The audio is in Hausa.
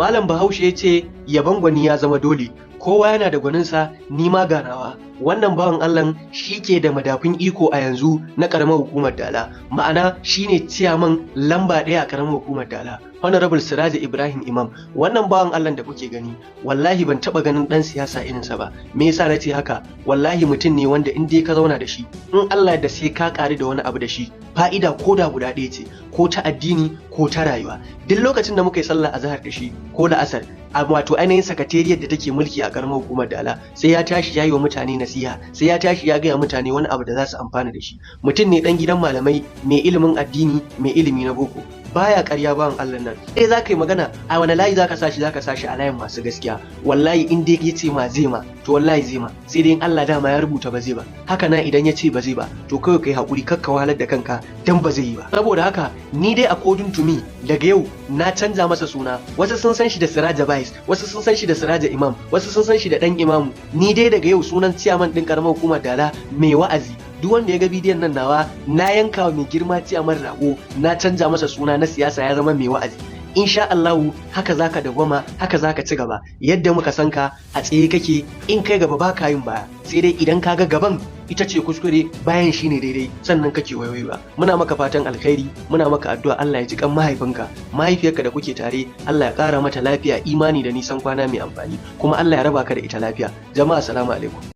Malam Bahaushe ya ce yabon gwani ya zama dole, kowa yana da gwaninsa, ni ma ganawa. Wannan bawan Allah shi ke da madafun iko a yanzu na ƙaramar hukumar Dala, ma'ana shi ne ciyaman lamba ɗaya a ƙaramar hukumar Dala. Honorable Siraja Ibrahim Imam, wannan bawan Allah da kuke gani, wallahi ban taɓa ganin ɗan siyasa irinsa ba. Me yasa na ce haka? Wallahi mutum ne wanda in dai ka zauna da shi, in Allah da sai ka ƙari da wani abu da shi, fa'ida ko da guda ɗaya ce, ko ta addini ko ta rayuwa. Duk lokacin da muka yi sallah azhar da shi ko da asar, a wato ainihin sakatariyar da take mulki a ƙaramar hukumar Dala, sai ya tashi ya yi wa mutane nasiha, sai ya tashi ya gaya mutane wani abu da za su amfana da shi. Mutum ne ɗan gidan malamai, mai ilimin addini, mai ilimi na boko. Baya ƙarya bawan Allah nan. Za ka yi magana a wani layi za ka sashi a layin masu gaskiya. Wallahi in dai ya ce ma zai ma, to wallahi zai ma. Sai dai in Allah dama ya rubuta ba zai ba. Haka na idan ya ce ba zai ba, to kawai kai haƙuri kakka wahalar da kanka dan ba zai yi ba. Saboda haka ni dai according to me daga yau na canza masa suna. Wasu sun san shi da Siraja Bais, wasu sun san shi da Siraja Imam, wasu sun san shi da ɗan Imamu. Ni dai daga yau sunan ciyaman ɗin ƙaramar hukumar Dala mai wa'azi. Duk wanda ya ga bidiyon nan nawa na yanka wa mai girma ciyaman rago, na canja masa suna na siyasa ya zama mai wa'azi. Insha Allahu haka zaka dawwama, haka zaka ci gaba. Yadda muka san ka a tsaye kake, in kai gaba baka yin baya. Sai dai idan kaga gaban ita ce kuskure, bayan shine daidai, sannan kake waiwaiwa. Muna maka fatan alkhairi, muna maka addu'a Allah ya ji kan mahaifinka, mahaifiyarka da kuke tare, Allah ya ƙara mata lafiya, imani da nisan kwana mai amfani, kuma Allah ya raba ka da ita lafiya. Jama'a assalamu alaikum.